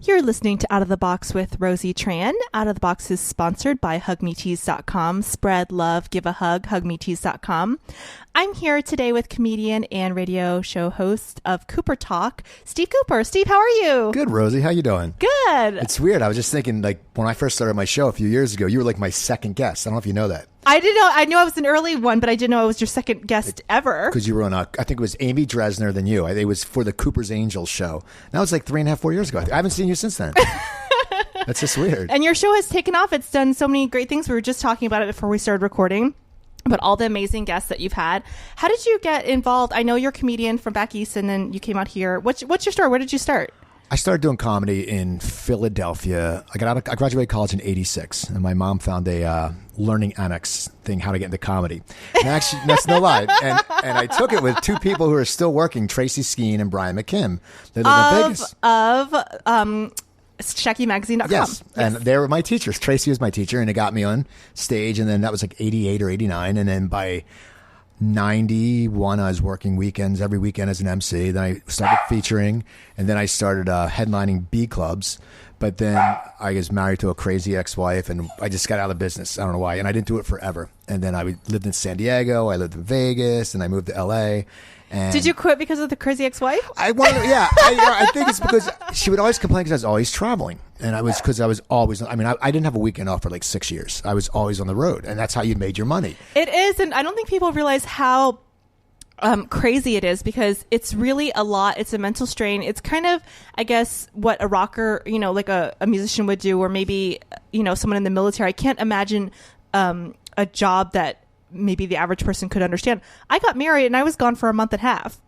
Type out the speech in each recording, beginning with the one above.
You're listening to Out of the Box with Rosie Tran. Out of the Box is sponsored by hugmetease.com. Spread love, give a hug, hugmetease.com. I'm here today with comedian and radio show host of Cooper Talk, Steve Cooper. Steve, how are you? Good, Rosie. How you doing? Good. It's weird. I was just thinking, like, when I first started my show a few years ago, you were like my second guest. I don't know if you know that. I didn't know. I knew I was an early one, but I didn't know I was your second guest ever. Because you were on I think it was Amy Dresner than you. It was for the Cooper's Angels show. That was like 3.5, 4 years ago. I haven't seen you since then. That's just weird. And your show has taken off. It's done so many great things. We were just talking about it before we started recording. But all the amazing guests that you've had. How did you get involved? I know you're a comedian from back east, and then you came out here. What's your story? Where did you start? I started doing comedy in Philadelphia. I graduated college in '86, and my mom found a learning annex thing, how to get into comedy. And actually, that's no lie. And I took it with two people who are still working, Tracy Skeen and Brian McKim. They live in Vegas. ShakyMagazine.com. Yes, and they were my teachers. Tracy was my teacher, and it got me on stage, and then that was like 88 or 89, and then by 91, I was working weekends, every weekend as an MC. Then I started featuring, and then I started headlining B clubs. But then I was married to a crazy ex-wife, and I just got out of business. I don't know why, and I didn't do it forever. And then I lived in San Diego, I lived in Vegas, and I moved to LA. And did you quit because of the crazy ex-wife? I think it's because she would always complain because I was always traveling. And I was always, I didn't have a weekend off for like 6 years. I was always on the road, and that's how you made your money. It is, and I don't think people realize how crazy it is, because it's really a lot. It's a mental strain. It's kind of, I guess, what a rocker, like a musician would do, or maybe, someone in the military. I can't imagine a job that maybe the average person could understand. I got married and I was gone for a month and a half.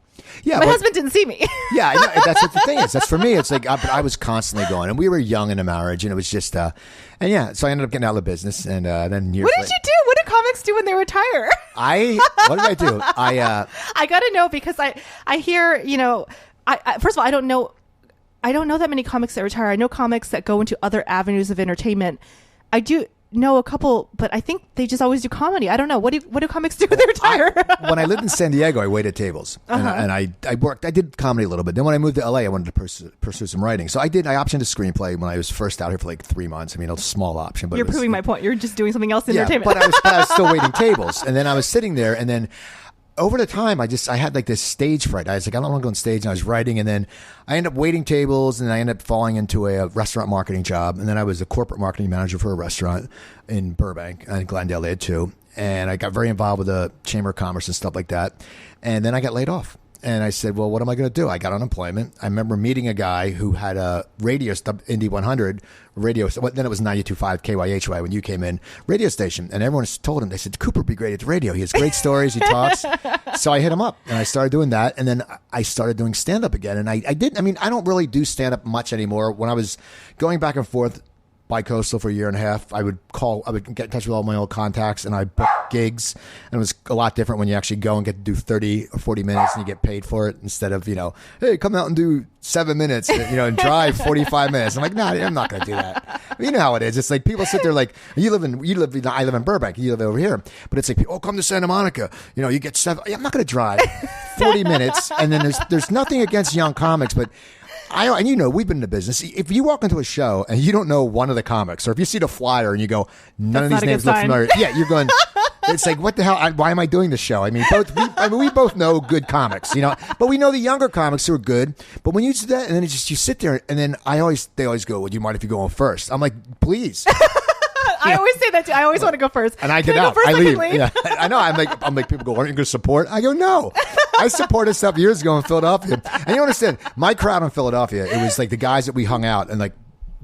Yeah, my husband didn't see me. Yeah, that's what the thing is. That's for me. It's like I was constantly going, and we were young in a marriage, and it was just, so I ended up getting out of the business, and then years. What did you do? What do comics do when they retire? What did I do? I got to know, because I hear, I first of all, I don't know that many comics that retire. I know comics that go into other avenues of entertainment. I do know a couple, but I think they just always do comedy. I don't know. What do comics do when they retire? When I lived in San Diego, I waited tables, and I did comedy a little bit. Then when I moved to LA, I wanted to pursue some writing. So I optioned a screenplay when I was first out here for like 3 months. I mean, a small option, but you're proving my point. You're just doing something else in entertainment. But I was still waiting tables, and then I was sitting there, and then over the time, I had like this stage fright. I was like, I don't want to go on stage, and I was writing, and then I ended up waiting tables, and I ended up falling into a restaurant marketing job, and then I was a corporate marketing manager for a restaurant in Burbank, and Glendale there too, and I got very involved with the Chamber of Commerce and stuff like that, and then I got laid off. And I said, well, what am I going to do? I got unemployment. I remember meeting a guy who had a radio, Indy 100 radio, then it was 92.5 KYHY when you came in, radio station. And everyone told him, they said, Cooper would be great at the radio. He has great stories. He talks. So I hit him up, and I started doing that. And then I started doing stand-up again. And I don't really do stand-up much anymore. When I was going back and forth bi-coastal for a year and a half, I would get in touch with all my old contacts, and I book gigs, and it was a lot different when you actually go and get to do 30 or 40 minutes and you get paid for it, instead of, hey, come out and do 7 minutes, and drive 45 minutes. I'm like, nah, I'm not going to do that. You know how it is. It's like people sit there like, I live in Burbank, you live over here, but it's like, oh, come to Santa Monica, you get 7. I'm not going to drive 40 minutes, and then there's nothing against young comics, but we've been in the business. If you walk into a show and you don't know one of the comics, or if you see the flyer and you go, none of these names look familiar, you're going, it's like, what the hell? Why am I doing this show? I mean, we both know good comics, but we know the younger comics who are good. But when you do that, and then you sit there, and then they always go, would you mind if you go on first? I'm like, please. I always say that too. I always want to go first. And I get out. I leave. Yeah. I know. I'm like, people go, aren't you going to support? I go, no. I supported stuff years ago in Philadelphia. And you understand, my crowd in Philadelphia, it was like the guys that we hung out, and like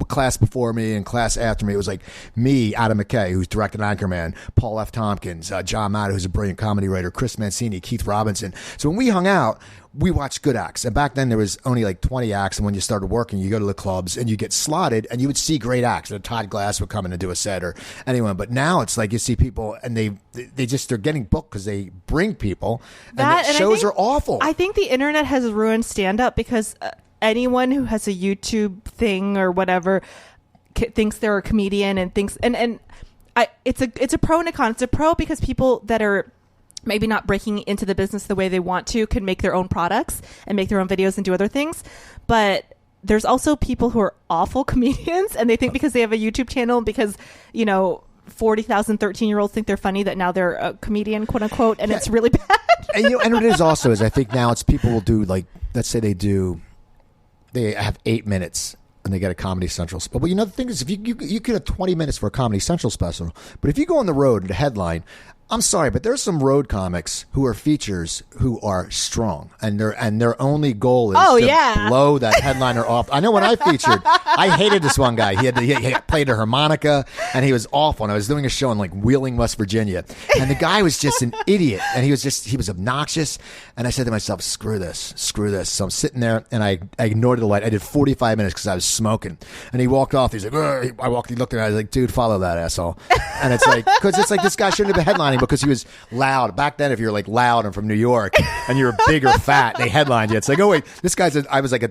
class before me and class after me. It was like me, Adam McKay, who's directed Anchorman, Paul F. Tompkins, John Matta, who's a brilliant comedy writer, Chris Mancini, Keith Robinson. So when we hung out, we watched good acts. And back then there was only like 20 acts. And when you started working, you go to the clubs and you get slotted and you would see great acts. And Todd Glass would come in and do a set, or anyone. But now it's like you see people and they're getting booked because they bring people. And the shows are awful. I think the internet has ruined stand-up because anyone who has a YouTube thing or whatever thinks they're a comedian and thinks, it's a pro and a con. It's a pro because people that are maybe not breaking into the business the way they want to can make their own products and make their own videos and do other things. But there's also people who are awful comedians, and they think because they have a YouTube channel, because 40,000 13-year-olds think they're funny, that now they're a comedian, quote unquote, and it's really bad. And what it is also is, I think now it's people will do, like, let's say they have 8 minutes and they get a Comedy Central special. But the thing is, if you could have 20 minutes for a Comedy Central special, but if you go on the road and the headline, I'm sorry, but there's some road comics who are features who are strong, and their only goal is to blow that headliner off. I know when I featured, I hated this one guy. He played a harmonica, and he was awful. And I was doing a show in like Wheeling, West Virginia, and the guy was just an idiot, and he was obnoxious. And I said to myself, screw this. So I'm sitting there, and I ignored the light. I did 45 minutes because I was smoking, and he walked off. He's like, "Ugh." He looked at me. I was like, dude, follow that asshole. And it's like, because it's like this guy shouldn't have been headlining because he was loud. Back then, if you're like loud and from New York and you're big or fat, they headlined you. It's like, oh wait, this guy's I was like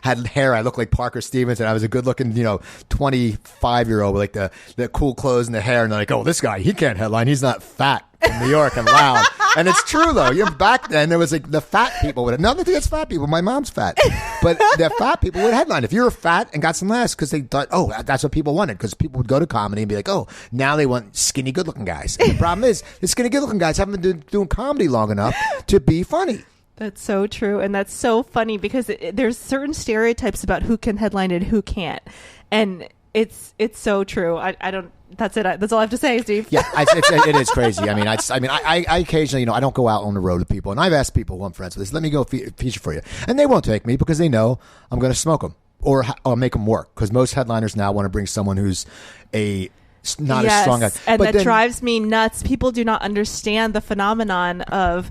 had hair. I looked like Parker Stevens, and I was a good looking 25-year-old with like the cool clothes and the hair. And they're like, oh, this guy, he can't headline. He's not fat from New York and loud. And it's true though. Back then there was like the fat people would. Nothing against fat people. My mom's fat, but the fat people would headline if you were fat and got some laughs because they thought, oh, that's what people wanted. Because people would go to comedy and be like, oh, now they want skinny, good-looking guys. And the problem is, the skinny, good-looking guys haven't been doing comedy long enough to be funny. That's so true, and that's so funny because there's certain stereotypes about who can headline and who can't, and it's so true. I don't. That's it. That's all I have to say, Steve. Yeah, it is crazy. I occasionally, I don't go out on the road with people, and I've asked people who I'm friends with, let me go feature for you, and they won't take me because they know I'm going to smoke them or make them work. Because most headliners now want to bring someone who's not as strong as. And that drives me nuts. People do not understand the phenomenon of,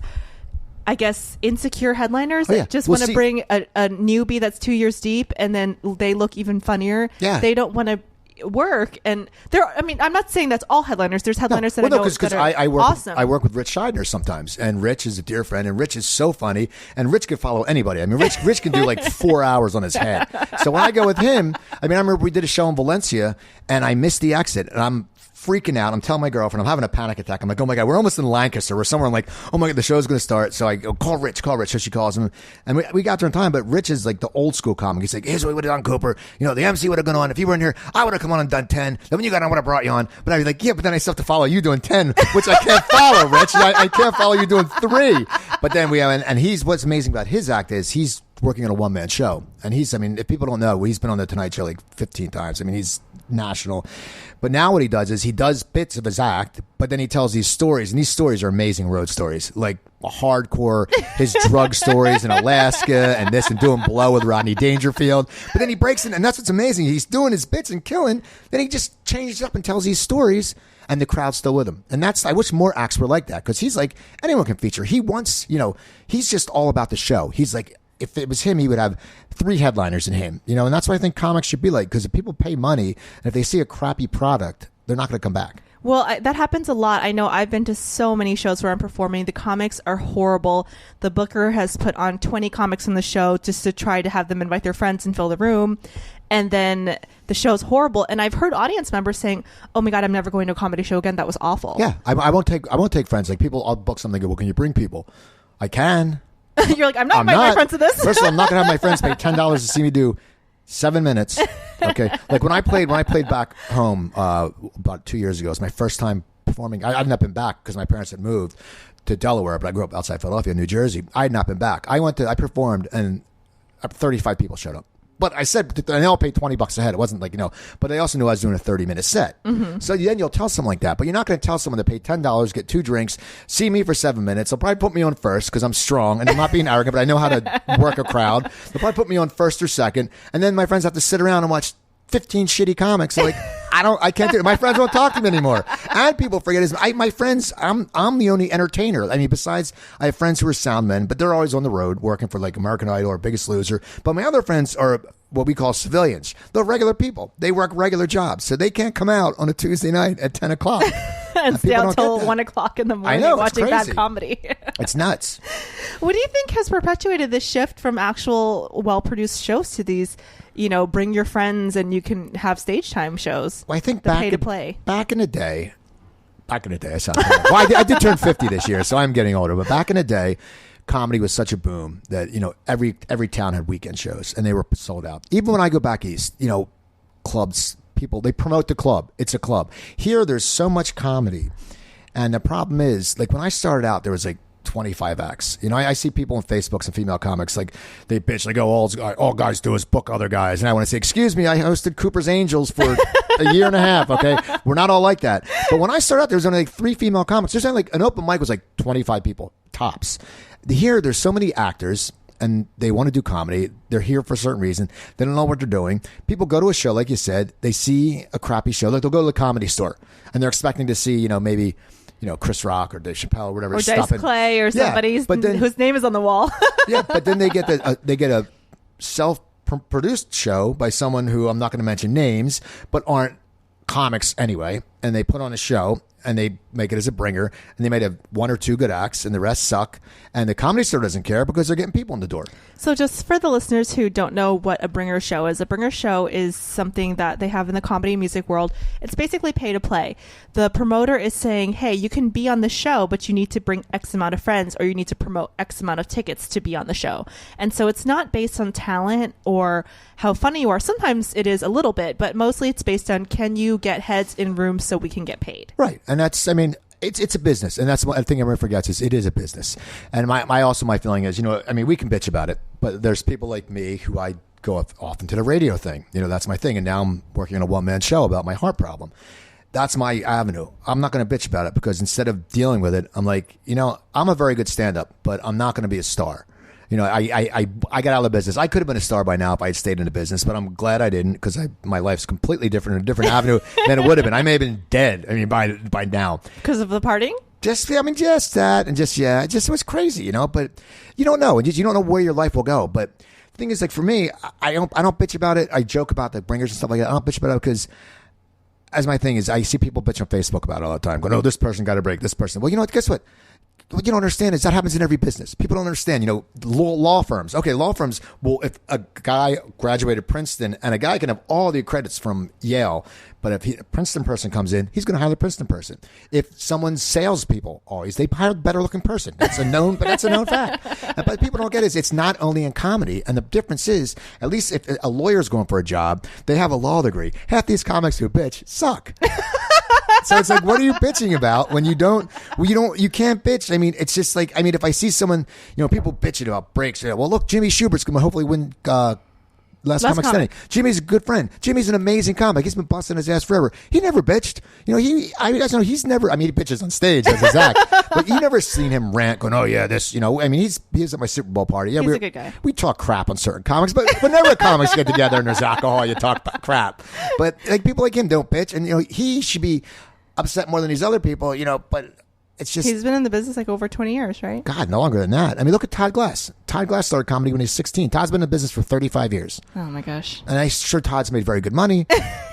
I guess, insecure headliners that just want to bring a newbie that's 2 years deep, and then they look even funnier. Yeah. They don't want to work, and I'm not saying that's all headliners. There's headliners that I know that are awesome. I work with Rich Scheidner sometimes, and Rich is a dear friend, and Rich is so funny, and Rich can follow anybody. Rich can do like 4 hours on his head. So when I go with him, I remember we did a show in Valencia, and I missed the exit, and I'm freaking out. I'm telling my girlfriend, I'm having a panic attack. I'm like, oh my God, we're almost in Lancaster. We're somewhere. I'm like, oh my God, the show's going to start. So I go, call Rich. So she calls him. And we got there in time, but Rich is like the old school comic. He's like, here's what we would have done, Cooper. The MC would have gone on. If you weren't here, I would have come on and done 10. Then when you got on, I would have brought you on. But I'd be like, yeah, but then I still have to follow you doing 10, which I can't follow, Rich. I can't follow you doing 3. But then what's amazing about his act is he's working on a one-man show. And if people don't know, he's been on the Tonight Show like 15 times. He's national. But now what he does is he does bits of his act, but then he tells these stories, and these stories are amazing road stories, like hardcore, his drug stories in Alaska and this and doing blow with Rodney Dangerfield. But then he breaks in, and that's what's amazing. He's doing his bits and killing. Then he just changes up and tells these stories, and the crowd's still with him. And I wish more acts were like that, because he's like, anyone can feature. He wants, he's just all about the show. He's like, if it was him, he would have 3 headliners in him, and that's what I think comics should be like, because if people pay money, and if they see a crappy product, they're not going to come back. Well, that happens a lot. I know I've been to so many shows where I'm performing. The comics are horrible. The booker has put on 20 comics on the show just to try to have them invite their friends and fill the room. And then the show's horrible. And I've heard audience members saying, oh my God, I'm never going to a comedy show again. That was awful. Yeah, I won't take friends. Like people, I'll book something. Well, can you bring people? I can. You're like, I'm not inviting my friends to this. First of all, I'm not going to have my friends pay $10 to see me do 7 minutes. Okay. Like when I played back home about 2 years ago, it was my first time performing. I had not been back because my parents had moved to Delaware, but I grew up outside Philadelphia, New Jersey. I had not been back. I performed, and 35 people showed up. But I said, and they all paid $20 a head. It wasn't like, but they also knew I was doing a 30-minute set. Mm-hmm. So then you'll tell someone like that, but you're not going to tell someone to pay $10, get 2 drinks, see me for 7 minutes. They'll probably put me on first because I'm strong, and I'm not being arrogant, but I know how to work a crowd. They'll probably put me on first or second, and then my friends have to sit around and watch 15 shitty comics. Like, I can't do it. My friends won't talk to me anymore. And people forget my friends, I'm the only entertainer. Besides, I have friends who are sound men, but they're always on the road working for like American Idol or Biggest Loser. But my other friends are what we call civilians. They're regular people. They work regular jobs. So they can't come out on a Tuesday night at 10 o'clock. and stay out till 1 o'clock in the morning watching bad comedy. It's nuts. What do you think has perpetuated this shift from actual well-produced shows to these, bring your friends and you can have stage time shows? Well, I think pay to play. Back in the day, I sound well, I did turn 50 this year, so I'm getting older. But back in the day, comedy was such a boom that, every town had weekend shows and they were sold out. Even when I go back east, clubs, people, they promote the club. It's a club. Here, there's so much comedy. And the problem is, like, when I started out, there was like 25 acts. I see people on Facebook, some female comics, like, they bitch, they go, all guys do is book other guys. And I want to say, excuse me, I hosted Cooper's Angels for a year and a half, okay? We're not all like that. But when I started out, there was only like 3 female comics. There's only like an open mic was like 25 people, tops. Here, there's so many actors, and they want to do comedy. They're here for a certain reason. They don't know what they're doing. People go to a show, like you said. They see a crappy show. Like, they'll go to the Comedy Store, and they're expecting to see, maybe, Chris Rock or Dave Chappelle or whatever. Or Dice Clay or somebody whose name is on the wall. Yeah, but then they get a self-produced show by someone who, I'm not going to mention names, but aren't comics anyway, and they put on a show and they make it as a bringer, and they might have 1 or 2 good acts and the rest suck, and the Comedy Store doesn't care because they're getting people in the door. So just for the listeners who don't know what a bringer show is, a bringer show is something that they have in the comedy and music world. It's basically pay to play. The promoter is saying, hey, you can be on the show, but you need to bring X amount of friends, or you need to promote X amount of tickets to be on the show. And so it's not based on talent or how funny you are. Sometimes it is a little bit, but mostly it's based on, can you get heads in rooms so we can get paid? Right. And that's, it's a business, and that's one thing everyone forgets is it is a business. And my feeling is, we can bitch about it, but there's people like me who I go off into the radio thing. That's my thing. And now I'm working on a one-man show about my heart problem. That's my avenue. I'm not going to bitch about it because instead of dealing with it, I'm like, I'm a very good stand-up, but I'm not going to be a star. I got out of the business. I could have been a star by now if I had stayed in the business, but I'm glad I didn't because my life's completely different, in a different avenue than it would have been. I may have been dead. By now because of the partying. Just that, and it was crazy, But you don't know, and you don't know where your life will go. But the thing is, like for me, I don't bitch about it. I joke about the bringers and stuff like that. I don't bitch about it because, as my thing is, I see people bitch on Facebook about it all the time. Going, oh, this person got a break. This person. Well, what? Guess what? What you don't understand is that happens in every business. People don't understand, law firms. Okay, law firms, well, if a guy graduated Princeton and a guy can have all the credits from Yale, but if a Princeton person comes in, he's going to hire the Princeton person. If someone's salespeople, they hire a better looking person. That's a known fact. But people don't get it. It's not only in comedy. And the difference is, at least if a lawyer's going for a job, they have a law degree. Half these comics who bitch suck. So it's like, what are you bitching about when you can't bitch? It's just like, if I see someone, people bitching about breaks. Well, look, Jimmy Schubert's going to hopefully win Last Comic Standing. Jimmy's a good friend. Jimmy's an amazing comic. He's been busting his ass forever. He never bitched. You guys know he's never, he bitches on stage as his act, but you never seen him rant going, oh yeah, this, he was at my Super Bowl party. Yeah, he's a good guy. We talk crap on certain comics, but whenever the comics get together and there's alcohol, you talk crap. But like people like him don't bitch, and he should be upset more than these other people, but it's just... He's been in the business like over 20 years, right? God, no longer than that. Look at Todd Glass. Todd Glass started comedy when he was 16. Todd's been in the business for 35 years. Oh, my gosh. And I'm sure Todd's made very good money,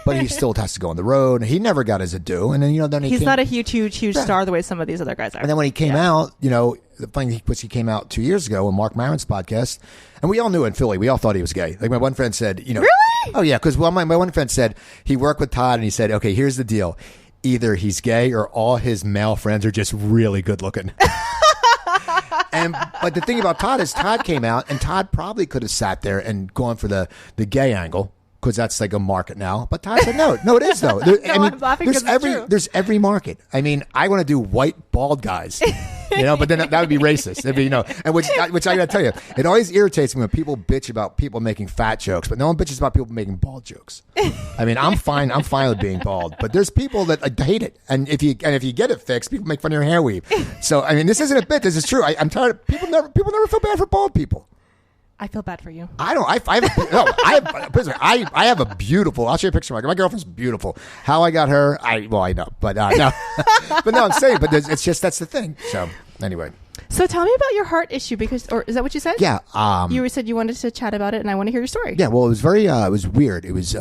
but he still has to go on the road. And he never got his due. And then, then he's not a huge star the way some of these other guys are. And then when he came out, the funny thing was he came out 2 years ago on Mark Maron's podcast. And we all knew in Philly, we all thought he was gay. Like my one friend said, Really? Oh, yeah. Because my one friend said he worked with Todd and he said, okay, here's the deal. Either he's gay or all his male friends are just really good looking. But the thing about Todd is Todd came out and Todd probably could have sat there and gone for the gay angle because that's like a market now. But Todd said, no, it is though. I'm laughing because it's true. There's every market. I want to do white bald guys. But then that would be racist. It'd be, and which I got to tell you, it always irritates me when people bitch about people making fat jokes, but no one bitches about people making bald jokes. I'm fine with being bald, but there's people that hate it, and if you get it fixed, people make fun of your hair weave. So this isn't a bit. This is true. I'm tired of people never feel bad for bald people. I feel bad for you. I don't. I have a beautiful. I'll show you a picture. My girlfriend's beautiful. How I got her, I know, but no, but no, I'm saying, but it's just that's the thing. So anyway. So tell me about your heart issue or is that what you said? Yeah. You said you wanted to chat about it, and I want to hear your story. Yeah. Well, it was very. It was weird. It was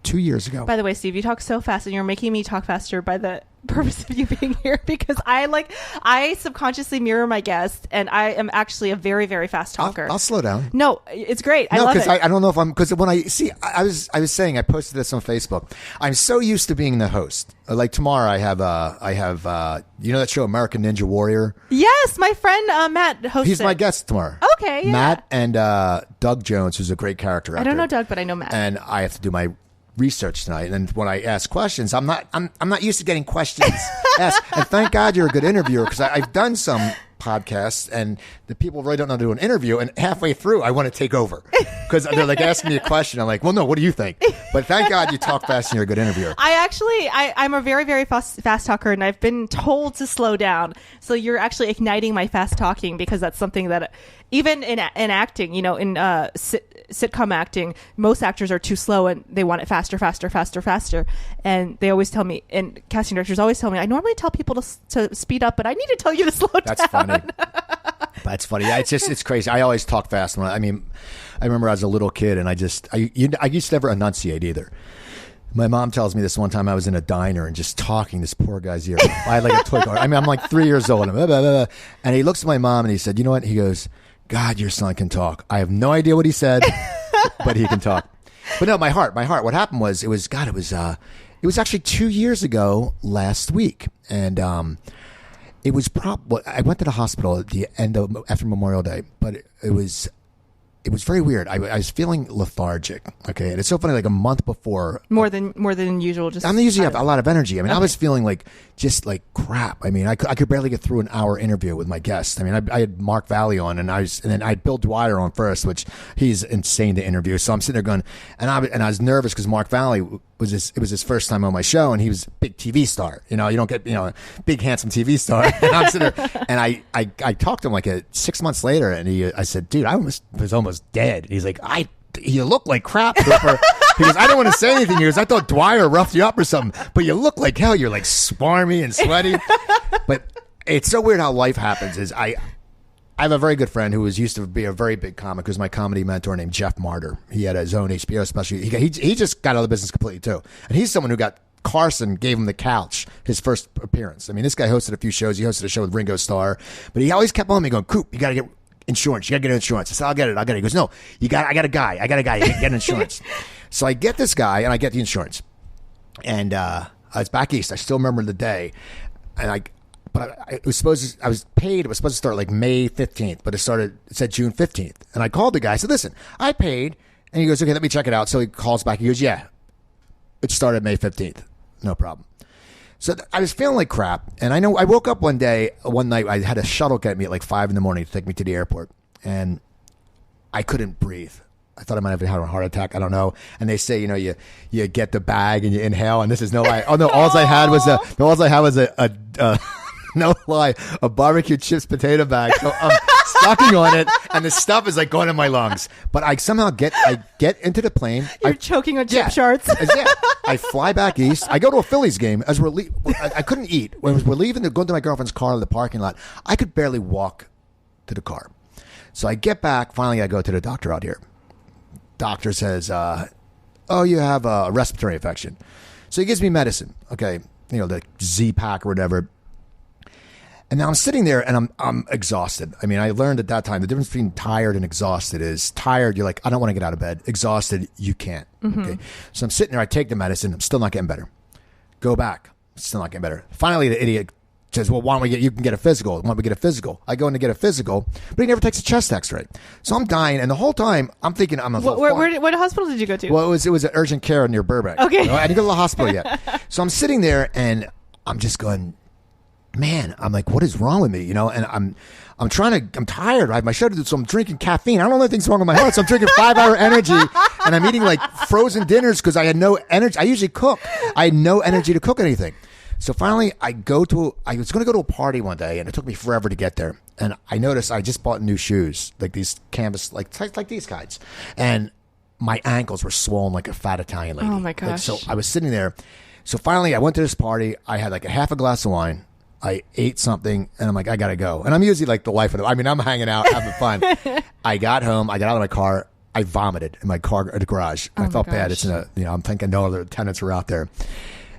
2 years ago. By the way, Steve, you talk so fast, and you're making me talk faster by the purpose of you being here because I subconsciously mirror my guest, and I am actually a very, very fast talker. I'll slow down. No, it's great. I love it. I don't know if I'm, because when I was saying, I posted this on Facebook. I'm so used to being the host. Like tomorrow, I have you know that show American Ninja Warrior? Yes, my friend Matt hosts. He's my guest tomorrow. Okay, yeah. Matt and Doug Jones, who's a great character actor. I don't know Doug, but I know Matt. And I have to do my research tonight, and when I ask questions, I'm not used to getting questions asked. And thank God you're a good interviewer, because I've done some podcasts and the people really don't know how to do an interview, and halfway through I want to take over because they're like asking me a question. I'm like, well, no, what do you think? But thank God you talk fast and you're a good interviewer. I'm a very, very fast talker, and I've been told to slow down. So you're actually igniting my fast talking, because that's something that even in acting, in sitcom acting, most actors are too slow and they want it faster. And they always tell me, and casting directors always tell me, I normally tell people to speed up, but I need to tell you to slow down. That's funny. That's funny. Yeah, it's crazy. I always talk fast. I remember I was a little kid, and I used to never enunciate either. My mom tells me this one time I was in a diner and just talking this poor guy's ear. I had like a toy car. I'm like 3 years old. And he looks at my mom and he said, you know what? He goes, God, your son can talk. I have no idea what he said, but he can talk. But no, my heart. What happened was, it was actually 2 years ago last week. And, it was I went to the hospital at the end after Memorial Day, but it was very weird. I was feeling lethargic. Okay, and it's so funny. Like a month before, more than usual. I usually have a lot of energy. I was feeling like just like crap. I could barely get through an hour interview with my guest. I had Mark Valley on, and then I had Bill Dwyer on first, which he's insane to interview. So I'm sitting there going, and I was nervous because Mark Valley it was his first time on my show, and he was a big TV star. You don't get big handsome TV star. And I'm sitting there, and I talked to him like 6 months later, and I said, dude, I was almost dead. And he's like, you look like crap. He goes, I don't want to say anything. He goes, I thought Dwyer roughed you up or something, but you look like hell. You're like swarmy and sweaty. But it's so weird how life happens. I have a very good friend who used to be a very big comic, who's my comedy mentor, named Jeff Martyr. He had his own HBO special. He just got out of the business completely too. And he's someone who Carson gave him the couch his first appearance. This guy hosted a few shows. He hosted a show with Ringo Starr, but he always kept on me going, Coop, you got to get insurance. You got to get insurance. I said, I'll get it. He goes, no, I got a guy. You get insurance. So I get this guy and I get the insurance. And it's back east. I still remember the day. And it was supposed to start like May 15th, but it said June 15th. And I called the guy. I said, listen, I paid. And he goes, okay, let me check it out. So he calls back. He goes, yeah, it started May 15th. No problem. So I was feeling like crap. And I woke up one night, I had a shuttle get me at like 5 a.m. to take me to the airport. And I couldn't breathe. I thought I might have had a heart attack. I don't know. And they say, you get the bag and you inhale. And this is no lie. Oh no, all I had was a no lie, a barbecue chips potato bag. So I'm sucking on it, and the stuff is like going in my lungs. But I somehow get into the plane. You're choking on chip shards. I fly back east. I go to a Phillies game. As I couldn't eat. When we're leaving to go to my girlfriend's car in the parking lot, I could barely walk to the car. So I get back. Finally, I go to the doctor out here. Doctor says, oh, you have a respiratory infection. So he gives me medicine. Okay, the Z-Pack or whatever. And now I'm sitting there and I'm exhausted. I learned at that time the difference between tired and exhausted is tired, you're like, I don't want to get out of bed. Exhausted, you can't. Mm-hmm. Okay. So I'm sitting there, I take the medicine, I'm still not getting better. Go back, still not getting better. Finally, the idiot says, well, why don't you can get a physical. Why don't we get a physical? I go in to get a physical, but he never takes a chest x-ray. So I'm dying, and the whole time I'm thinking what hospital did you go to? Well, it was an urgent care near Burbank. Okay. I didn't go to the hospital yet. So I'm sitting there and I'm just going, man, I'm like, what is wrong with me? And I'm tired. I have my show to do, so I'm drinking caffeine. I don't know anything's wrong with my heart, so I'm drinking 5-hour energy, and I'm eating like frozen dinners because I had no energy. I usually cook. I had no energy to cook anything. So finally, I was going to go to a party one day, and it took me forever to get there. And I noticed I just bought new shoes, like these canvas, like these kinds, and my ankles were swollen like a fat Italian lady. Oh my gosh! So I was sitting there. So finally, I went to this party. I had like a half a glass of wine. I ate something, and I'm like, I gotta go. And I'm usually like the life of it. I'm hanging out, having fun. I got home. I got out of my car. I vomited in my car at the garage. I felt bad. It's I'm thinking no other tenants were out there.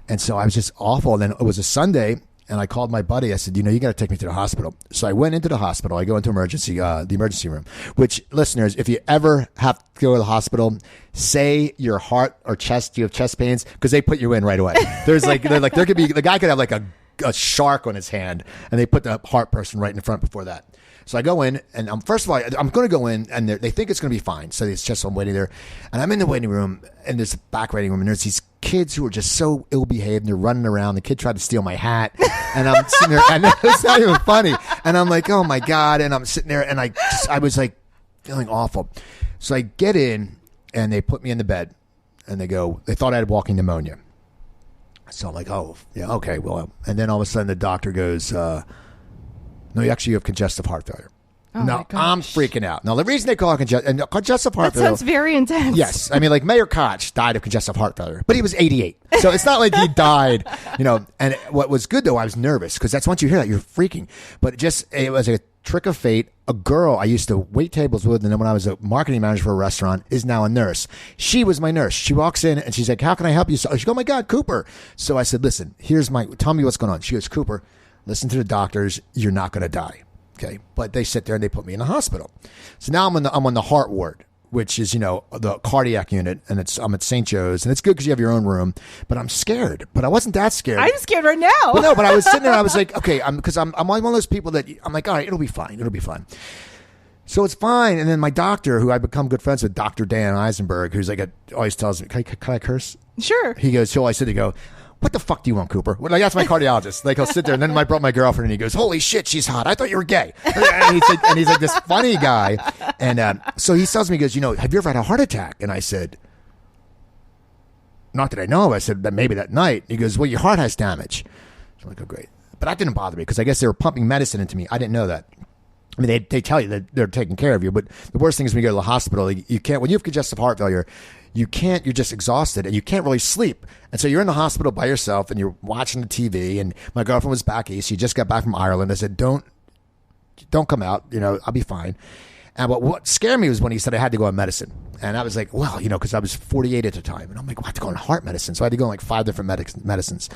And so I was just awful. And then it was a Sunday, and I called my buddy. I said, you got to take me to the hospital. So I went into the hospital. I go into the emergency room, which, listeners, if you ever have to go to the hospital, say your heart or chest, you have chest pains, because they put you in right away. There could be, the guy could have like a shark on his hand, and they put the heart person right in front before that. So I go in, and first of all, I'm going to go in, and they think it's going to be fine. So it's just I'm waiting there, and I'm in the waiting room, and there's a back waiting room, and there's these kids who are just so ill-behaved, and they're running around. The kid tried to steal my hat, and I'm sitting there, and it's not even funny. And I'm like, oh my God, and I'm sitting there, and I was like feeling awful. So I get in, and they put me in the bed, and they thought I had walking pneumonia. So I'm like, oh, yeah, okay, well, and then all of a sudden the doctor goes, no, you actually have congestive heart failure. Oh no, I'm freaking out. Now, the reason they call it congestive heart failure. That sounds very intense. Yes. I mean, like Mayor Koch died of congestive heart failure, but he was 88. So it's not like he died, And what was good, though, I was nervous because that's once you hear that, you're freaking. But it was a trick of fate. A girl I used to wait tables with, and then when I was a marketing manager for a restaurant, is now a nurse. She was my nurse. She walks in, and she's like, how can I help you? So she goes, oh, my God, Cooper. So I said, listen, tell me what's going on. She goes, Cooper, listen to the doctors. You're not going to die. Okay, but they sit there and they put me in the hospital. So now I'm on the heart ward, which is the cardiac unit, and I'm at St. Joe's, and it's good because you have your own room. But I'm scared. But I wasn't that scared. I'm scared right now. Well, no, but I was sitting there. And I was like, okay, because I'm one of those people that I'm like, all right, it'll be fine. It'll be fine. So it's fine. And then my doctor, who I've become good friends with, Dr. Dan Eisenberg, who's like always tells me, can I curse? Sure. He'll always sit there and go, what the fuck do you want, Cooper? Like, that's my cardiologist. Like, he'll sit there, and then I brought my girlfriend, and he goes, holy shit, she's hot. I thought you were gay. And he's like this funny guy. And so he tells me, he goes, have you ever had a heart attack? And I said, not that I know of. I said, maybe that night. He goes, well, your heart has damage. So I'm like, oh, great. But that didn't bother me, because I guess they were pumping medicine into me. I didn't know that. I mean, they tell you that they're taking care of you, but the worst thing is when you go to the hospital, you can't, when you have congestive heart failure, you're just exhausted and you can't really sleep. And so you're in the hospital by yourself and you're watching the TV, and my girlfriend was back east. She just got back from Ireland. I said, don't come out, I'll be fine. And what scared me was when he said I had to go on medicine. And I was like, well, because I was 48 at the time. And I'm like, well, I have to go on heart medicine. So I had to go on like 5 different medicines.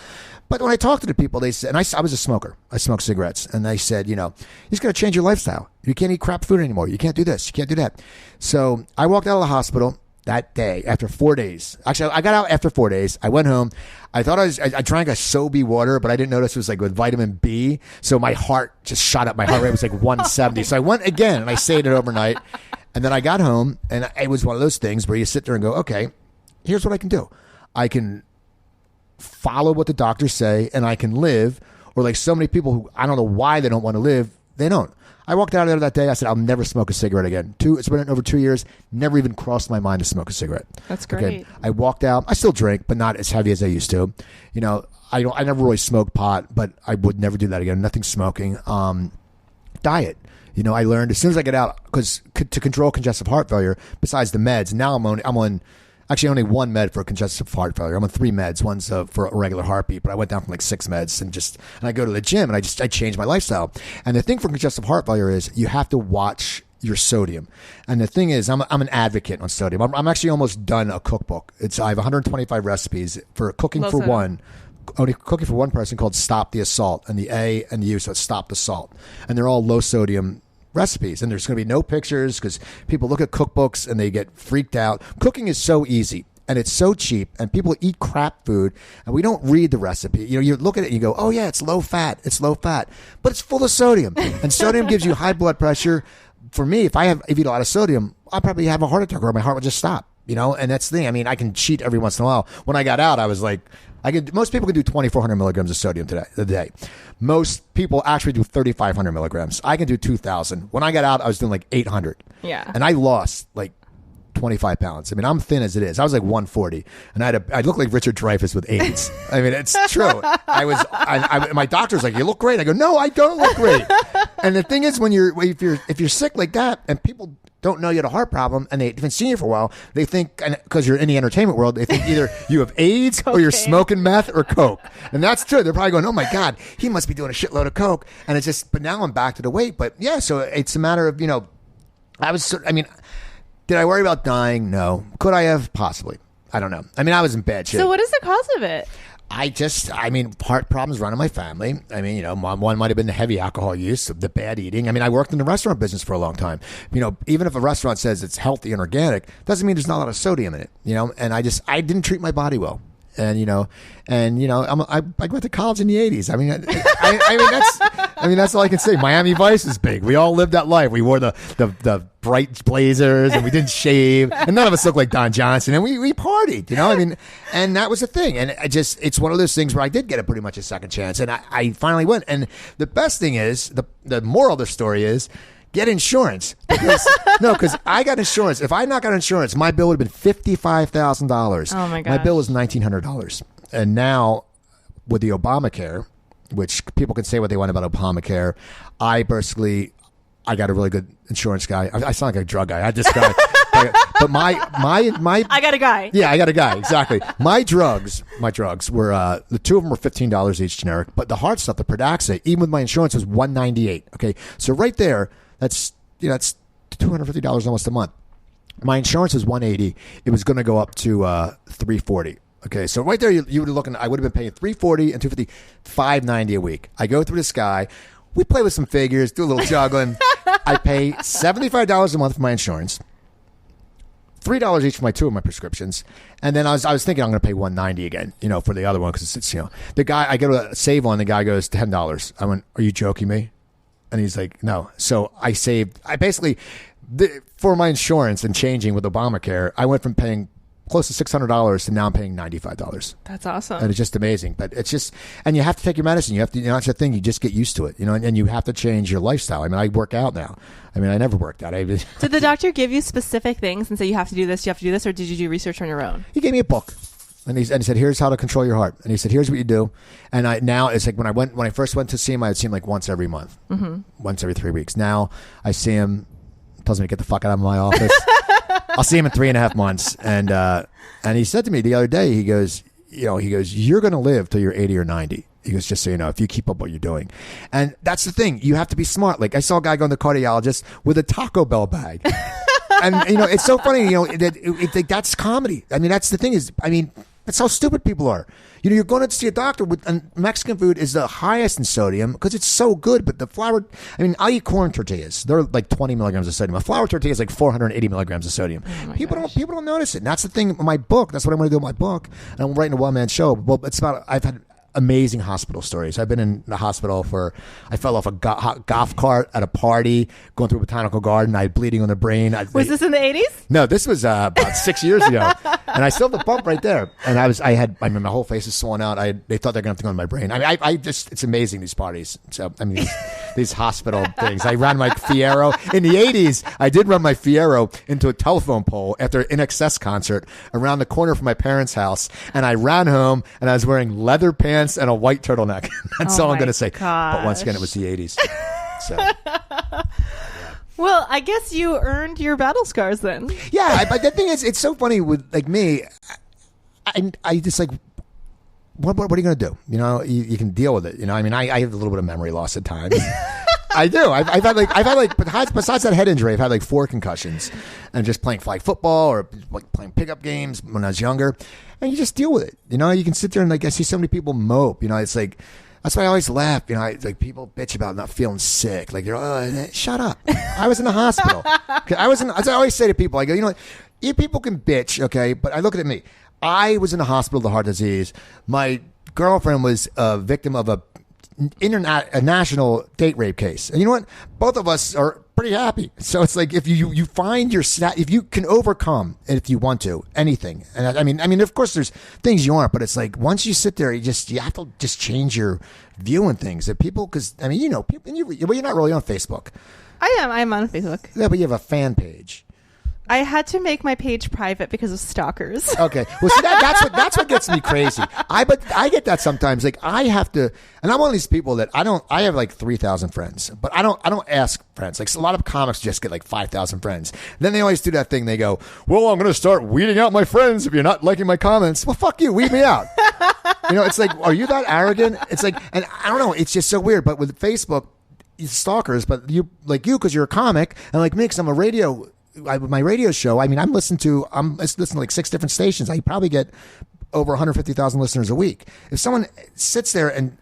But when I talked to the people, they said, and I was a smoker. I smoked cigarettes. And they said, you're just going to change your lifestyle. You can't eat crap food anymore. You can't do this. You can't do that. So I walked out of the hospital that day after 4 days. Actually, I got out after 4 days. I went home. I thought I drank a Sobe water, but I didn't notice it was like with vitamin B. So my heart just shot up. My heart rate was like 170. So I went again and I stayed it overnight. And then I got home, and it was one of those things where you sit there and go, okay, here's what I can do. I can follow what the doctors say, and I can live. Or like so many people who I don't know why they don't want to live, they don't. I walked out of there that day. I said, I'll never smoke a cigarette again. It's been over 2 years. Never even crossed my mind to smoke a cigarette. That's great. Okay. I walked out. I still drink, but not as heavy as I used to. I never really smoked pot, but I would never do that again. Nothing smoking. Diet. I learned as soon as I get out, because to control congestive heart failure, besides the meds, now I'm on actually only one med for congestive heart failure. I'm on 3 meds. One's for a regular heartbeat, but I went down from like 6 meds, and I go to the gym, and I changed my lifestyle. And the thing for congestive heart failure is you have to watch your sodium. And the thing is, I'm an advocate on sodium. I'm actually almost done a cookbook. I have 125 recipes for cooking for one. Only cooking for one person, called Stop the Assault, and the A and the U, so it's Stop the Salt. And they're all low sodium recipes, and there's going to be no pictures because people look at cookbooks and they get freaked out. Cooking is so easy and it's so cheap, and people eat crap food and we don't read the recipe. You look at it and you go, oh yeah, it's low fat, but it's full of sodium, and sodium gives you high blood pressure. For me, if I eat a lot of sodium, I'll probably have a heart attack, or my heart will just stop. And that's the thing. I mean, I can cheat every once in a while. When I got out, I was like, most people can do 2,400 milligrams of sodium a day. Most people actually do 3,500 milligrams. I can do 2,000. When I got out, I was doing like 800. Yeah. And I lost like 25 pounds. I mean, I'm thin as it is. I was like 140, and I looked like Richard Dreyfuss with AIDS. I mean, it's true. My doctor's like, you look great. I go, no, I don't look great. And the thing is, if you're sick like that, and people don't know you had a heart problem, and they haven't seen you for a while, they think, because you're in the entertainment world, they think either you have AIDS or you're smoking meth or coke. And that's true. They're probably going, oh my God, he must be doing a shitload of coke. And it's just, but now I'm back to the weight. But yeah, so it's a matter of, did I worry about dying? No. Could I have? Possibly. I don't know. I mean, I was in bad shape. So what is the cause of it? I mean, heart problems run in my family. I mean, one might have been the heavy alcohol use, the bad eating. I mean, I worked in the restaurant business for a long time. Even if a restaurant says it's healthy and organic, doesn't mean there's not a lot of sodium in it. And I didn't treat my body well. And I went to college in the '80s. I mean, that's all I can say. Miami Vice is big. We all lived that life. We wore the bright blazers, and we didn't shave, and none of us looked like Don Johnson. And we partied. And that was the thing. And it's one of those things where I did get pretty much a second chance, and I finally went. And the best thing is, the moral of the story is, get insurance. Because I got insurance. If I not got insurance, my bill would have been $55,000. Oh my gosh. My bill was $1,900. And now with the Obamacare, which people can say what they want about Obamacare, I got a really good insurance guy. I sound like a drug guy. I just got but my I got a guy. Yeah, I got a guy. Exactly. My drugs were the two of them were $15 each generic, but the hard stuff, the Pradaxa, even with my insurance, was $198. Okay, so right there, that's $250 almost a month. My insurance was $180. It was going to go up to $340. Okay, so right there, you would have looking. I would have been paying $340 and $250, $590 a week. I go through this guy. We play with some figures, do a little juggling. I pay $75 a month for my insurance, $3 each for my two of my prescriptions, and then I was thinking I'm going to pay $190 again, for the other one because it's the guy. I go to save on. The guy goes $10. I went, "Are you joking me?" And he's like, "No." So I saved. I basically for my insurance and changing with Obamacare, I went from paying close to $600 to now I'm paying $95. That's awesome. And it's just amazing. But it's just, and you have to take your medicine. You have to, that's the thing. You just get used to it, and you have to change your lifestyle. I mean, I work out now. I mean, I never worked out. Did the doctor give you specific things and say you have to do this, or did you do research on your own? He gave me a book. And he said, "Here's how to control your heart." And he said, "Here's what you do." And now it's like when I first went to see him, I would see him like once every month, once every 3 weeks. Now I see him, tells me to get the fuck out of my office. I'll see him in 3.5 months. And he said to me the other day, he goes, "You're going to live till you're 80 or 90. He goes, "Just so you know, if you keep up what you're doing." And that's the thing. You have to be smart. Like I saw a guy going to the cardiologist with a Taco Bell bag. And, it's so funny, that's comedy. I mean, that's the thing is, that's how stupid people are. You're going to see a doctor and Mexican food is the highest in sodium because it's so good. But the flour, I'll eat corn tortillas. They're like 20 milligrams of sodium. A flour tortilla is like 480 milligrams of sodium. Oh People don't notice it. And that's the thing. My book. That's what I'm going to do with my book. And I'm writing a one-man show. Well, I've had amazing hospital stories. I've been in the hospital I fell off a golf cart at a party, going through a botanical garden. I had bleeding on the brain. Was this in the 80s? No, this was about 6 years ago. And I still have the bump right there. And I mean, my whole face is swollen out. They thought they were going to have to go in my brain. It's amazing, these parties. So, these hospital things. I ran my Fiero. In the 80s, I did run my Fiero into a telephone pole after an INXS concert around the corner from my parents' house. And I ran home and I was wearing leather pants and a white turtleneck. That's all I'm going to say. Gosh. But once again, it was the 80s. So, well, I guess you earned your battle scars then. Yeah, but the thing is, it's so funny with like me. I just like, what are you going to do? You can deal with it. I have a little bit of memory loss at times. I do. I've had besides that head injury, I've had like 4 concussions, and just playing flag football or like playing pickup games when I was younger, and you just deal with it. You can sit there and like I see so many people mope. It's like that's why I always laugh. Like people bitch about not feeling sick. Like shut up. I was in the hospital. As I always say to people, I go, you people can bitch, okay, but I look at me. I was in the hospital with heart disease. My girlfriend was a victim of a national date rape case, and you know what? Both of us are pretty happy. So it's like if you find if you can overcome it, if you want to anything. And I mean, of course, there's things you aren't, but it's like once you sit there, you have to just change your view on things. That people, because people, you're not really on Facebook. I'm on Facebook. Yeah, but you have a fan page. I had to make my page private because of stalkers. Okay. Well, see, that's what gets me crazy. But I get that sometimes. Like I have to, and I'm one of these people that I have like 3,000 friends, but I don't ask friends. Like a lot of comics just get like 5,000 friends. Then they always do that thing. They go, "Well, I'm going to start weeding out my friends if you're not liking my comments." Well, fuck you. Weed me out. It's like, are you that arrogant? It's like, and I don't know. It's just so weird. But with Facebook, it's stalkers, but you, because you're a comic, and like me, because I'm a my radio show, I'm listening to like 6 different stations. I probably get over 150,000 listeners a week. If someone sits there and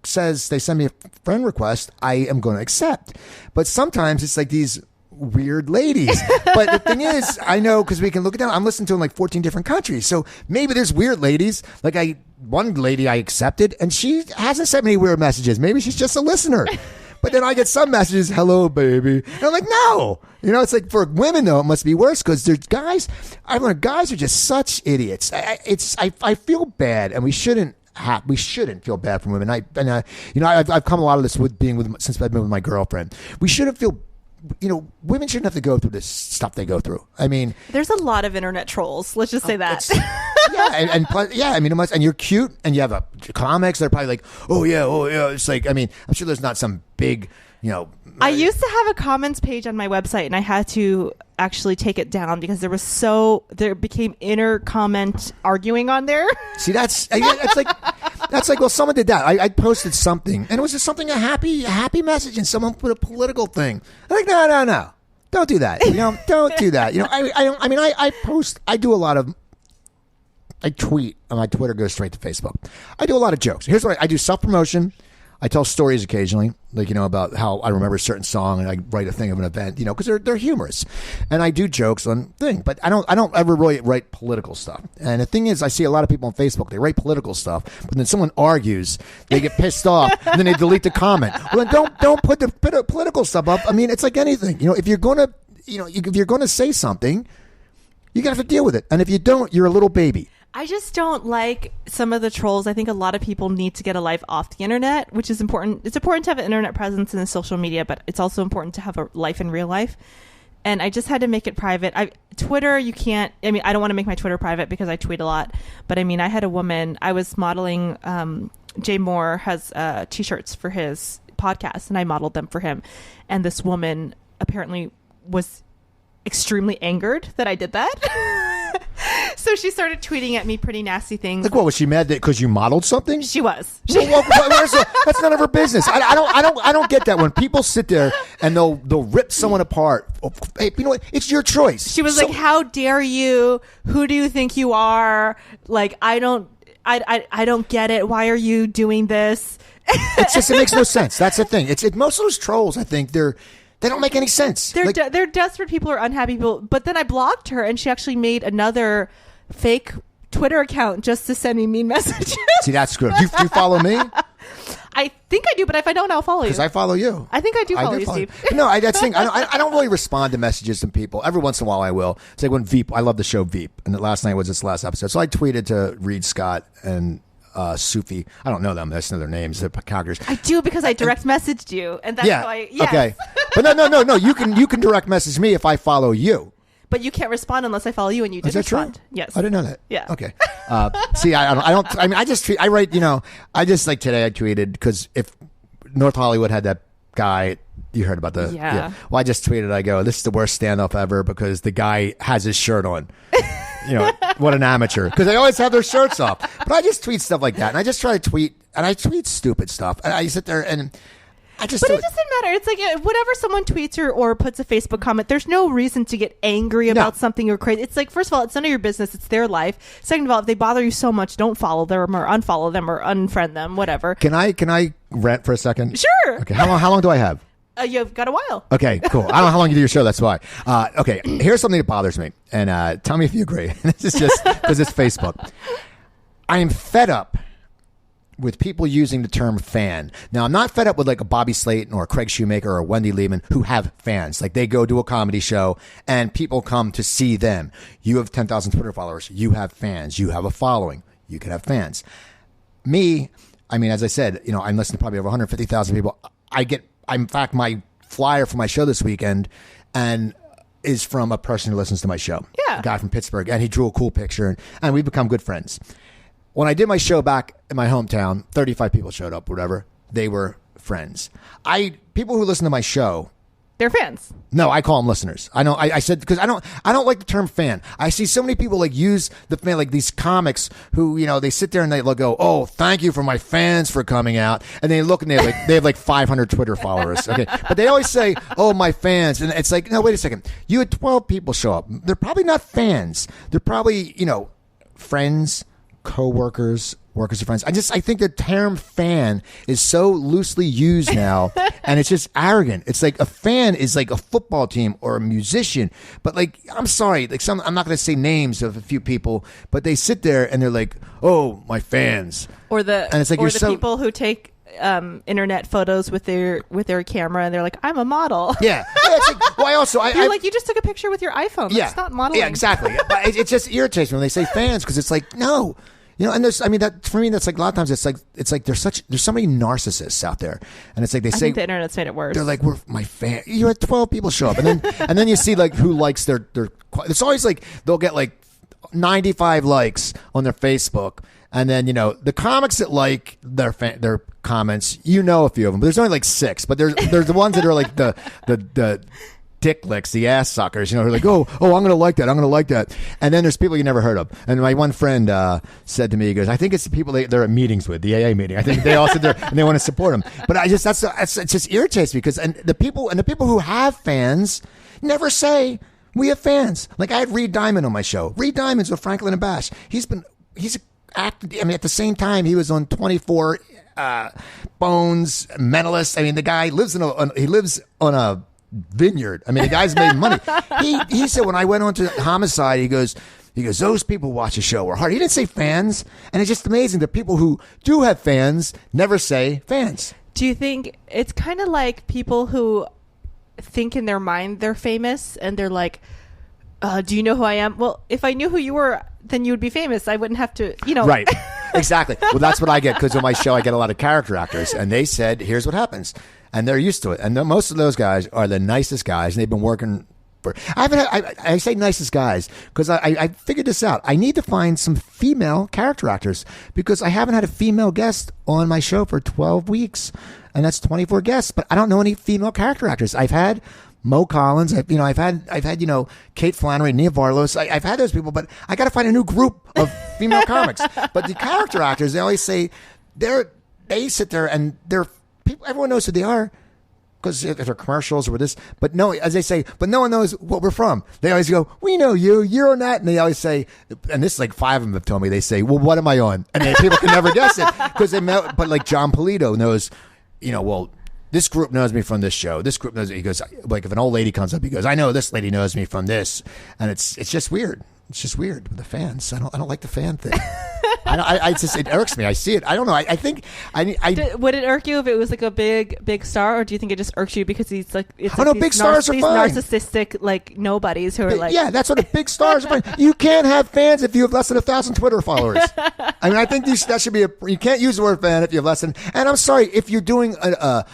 says they send me a friend request, I am going to accept. But sometimes it's like these weird ladies. But the thing is, I know because we can look it down. I'm listening to in like 14 different countries. So maybe there's weird ladies. Like one lady I accepted, and she hasn't sent me weird messages. Maybe she's just a listener. But then I get some messages, hello, baby. And I'm like, no. It's like for women, though, it must be worse because there's guys. I've learned guys are just such idiots. I feel bad, and we shouldn't feel bad for women. I've come a lot of this since I've been with my girlfriend. We shouldn't feel. Women shouldn't have to go through this stuff they go through. I mean, there's a lot of internet trolls. Let's just say that. I mean, and you're cute, and you have comics that are probably like, oh yeah. It's like, I mean, I'm sure there's not some big, I used to have a comments page on my website, and I had to actually take it down because there became inner comment arguing on there. See, that's like, well, someone did that. I posted something, and it was just something, a happy message, and someone put a political thing. I'm like, no. Don't do that. Don't do that. I tweet, and my Twitter goes straight to Facebook. I do a lot of jokes. Here's what I do: self-promotion. I tell stories occasionally, like, about how I remember a certain song, and I write a thing of an event, because they're humorous, and I do jokes on thing, but I don't ever really write political stuff. And the thing is, I see a lot of people on Facebook, they write political stuff, but then someone argues, they get pissed off, and then they delete the comment. Well, then don't put the political stuff up. I mean, it's like anything, if you're gonna say something, you got to deal with it, and if you don't, you're a little baby. I just don't like some of the trolls. I think a lot of people need to get a life off the internet, which is important. It's important to have an internet presence in the social media, but it's also important to have a life in real life. And I just had to make it private. Twitter, you can't. I mean, I don't want to make my Twitter private because I tweet a lot. But I mean, I had a woman. I was modeling. Jay Moore has T-shirts for his podcast, and I modeled them for him. And this woman apparently was extremely angered that I did that. So she started tweeting at me pretty nasty things. Like, what was she mad that because you modeled something? She was. That's none of her business. I don't get that when people sit there and they'll rip someone apart. Hey, you know what? It's your choice. She was like, "How dare you? Who do you think you are? Like, I don't get it. Why are you doing this?" It makes no sense. That's the thing. Most of those trolls, I think they don't make any sense. They're desperate people or unhappy people. But then I blocked her, and she actually made another fake Twitter account just to send me mean messages. See, that's good. Do you follow me? I think I do, but if I don't, I'll follow you. Because I follow you. I think I do follow you, Steve. No, that's the thing. I don't really respond to messages from people. Every once in a while, I will. It's like when Veep. I love the show Veep, and last night was its last episode. So I tweeted to Reed Scott and Sufi. I don't know them. That's not their names. They're characters. I do because I direct messaged you, and that's how I. Yes. Okay, but no. You can direct message me if I follow you. But you can't respond unless I follow you, and you did respond. True? Yes. I didn't know that. Yeah. Okay. See, I don't. I mean, I just tweet. I write. I just like today. I tweeted because if North Hollywood had that guy, you heard about the. Yeah. Well, I just tweeted. I go, this is the worst standoff ever because the guy has his shirt on. What an amateur. Because they always have their shirts off. But I just tweet stuff like that, and I just try to tweet, and I tweet stupid stuff. And I sit there and. But it doesn't matter. It's like whatever someone tweets or puts a Facebook comment, there's no reason to get angry about something or crazy. It's like, first of all, it's none of your business. It's their life. Second of all, if they bother you so much, don't follow them or unfollow them or unfriend them, whatever. Can I rant for a second? Sure. Okay. How long do I have? You've got a while. Okay, cool. I don't know how long you do your show. That's why. Okay. Here's something that bothers me. And tell me if you agree. This is just because it's Facebook. I am fed up with people using the term fan. Now, I'm not fed up with like a Bobby Slayton or a Craig Shoemaker or a Wendy Lehman who have fans. Like they go to a comedy show and people come to see them. You have 10,000 Twitter followers. You have fans. You have a following. You can have fans. Me, I mean, as I said, I'm listening to probably over 150,000 people. In fact, my flyer for my show this weekend and is from a person who listens to my show. Yeah. A guy from Pittsburgh. And he drew a cool picture and we've become good friends. When I did my show back in my hometown, 35 people showed up, whatever. They were friends. People who listen to my show, they're fans. No, I call them listeners. I know. I said because I don't like the term fan. I see so many people like use the fan, like these comics who they sit there and they'll go, "Oh, thank you for my fans for coming out," and they look and they have like 500 Twitter followers. Okay, but they always say, "Oh, my fans," and it's like, no, wait a second. You had 12 people show up. They're probably not fans. They're probably friends. co-workers, workers or friends. I think the term fan is so loosely used now, and it's just arrogant. It's like a fan is like a football team or a musician. But like, I'm sorry, like I'm not going to say names of a few people, but they sit there and they're like, "Oh, my fans," and it's like, or the people who take internet photos with their camera and they're like, I'm a model. Yeah. It's like, well, You're like, you just took a picture with your iPhone. That's not modeling. Yeah, exactly. But it just irritates me when they say fans, because it's like, no. And that for me, that's like a lot of times it's like there's so many narcissists out there, and it's like they say, I think the internet's made it worse. They're like, we're my fan. You had 12 people show up, and then you see like who likes their. It's always like they'll get like 95 likes on their Facebook. And then, the comics that like their comments, a few of them, but there's only like 6. But there's the ones that are like the dick licks, the ass suckers, who are like, oh, I'm going to like that. I'm going to like that. And then there's people you never heard of. And my one friend said to me, he goes, I think it's the people they're at meetings with, the AA meeting. I think they all sit there and they want to support them. But it just irritates me, because the people who have fans never say, we have fans. Like I had Reed Diamond on my show. Reed Diamond's with Franklin and Bash. He's at the same time he was on 24 Bones, Mentalist. The guy lives on a vineyard. The guy's made money. He said when I went on to Homicide, he goes, those people who watch the show are hard. He didn't say fans, and it's just amazing that people who do have fans never say fans. Do you think it's kind of like people who think in their mind they're famous and they're like, do you know who I am? Well, if I knew who you were, then you would be famous. I wouldn't have to, Right. Exactly. Well, that's what I get, because on my show I get a lot of character actors, and they said, here's what happens. And they're used to it. And most of those guys are the nicest guys, and they've been working for... I say nicest guys because I figured this out. I need to find some female character actors, because I haven't had a female guest on my show for 12 weeks, and that's 24 guests, but I don't know any female character actors. I've had Mo Collins, I've had Kate Flannery, Nia Varlos. I've had those people, but I got to find a new group of female comics. But the character actors, they always say they sit there and they're people. Everyone knows who they are because if they're commercials or this. But no, as they say, but no one knows what we're from. They always go, "We know you. You're on that," and they always say, and this is like 5 of them have told me. They say, "Well, what am I on?" And then people can never guess it because they met. But like John Polito knows, well. This group knows me from this show. This group knows me. He goes, like, if an old lady comes up, he goes, I know this lady knows me from this. And it's just weird. It's just weird with the fans. I don't like the fan thing. It irks me. I see it. I don't know. I think would it irk you if it was like a big star, or do you think it just irks you because he's like, it's like big stars are fine. Narcissistic like nobodies who are like, yeah, that's what the big stars are fine. You can't have fans if you have less than 1,000 Twitter followers. I think that should be you can't use the word fan if you have less than. And I'm sorry if you're doing a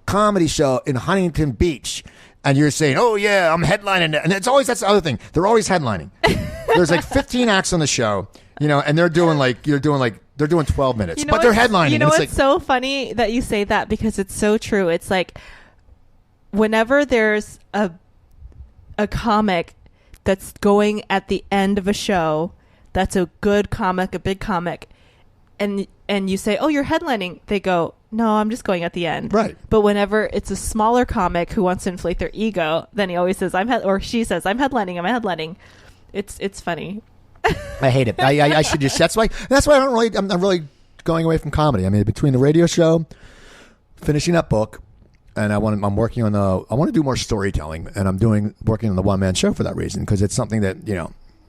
comedy show in Huntington Beach. And you're saying, oh, yeah, I'm headlining. And that's the other thing. They're always headlining. There's like 15 acts on the show, and they're doing they're doing 12 minutes. But they're headlining. It's so funny that you say that because it's so true. It's like whenever there's a comic that's going at the end of a show, that's a good comic, a big comic, and you say, oh, you're headlining. They go, no, I'm just going at the end. Right. But whenever it's a smaller comic who wants to inflate their ego, then he always says, or she says, I'm headlining. It's funny. I hate it. I should just, that's why I'm really going away from comedy. Between the radio show, finishing that book, and I want to do more storytelling, and I'm working on the one-man show for that reason, because it's something that,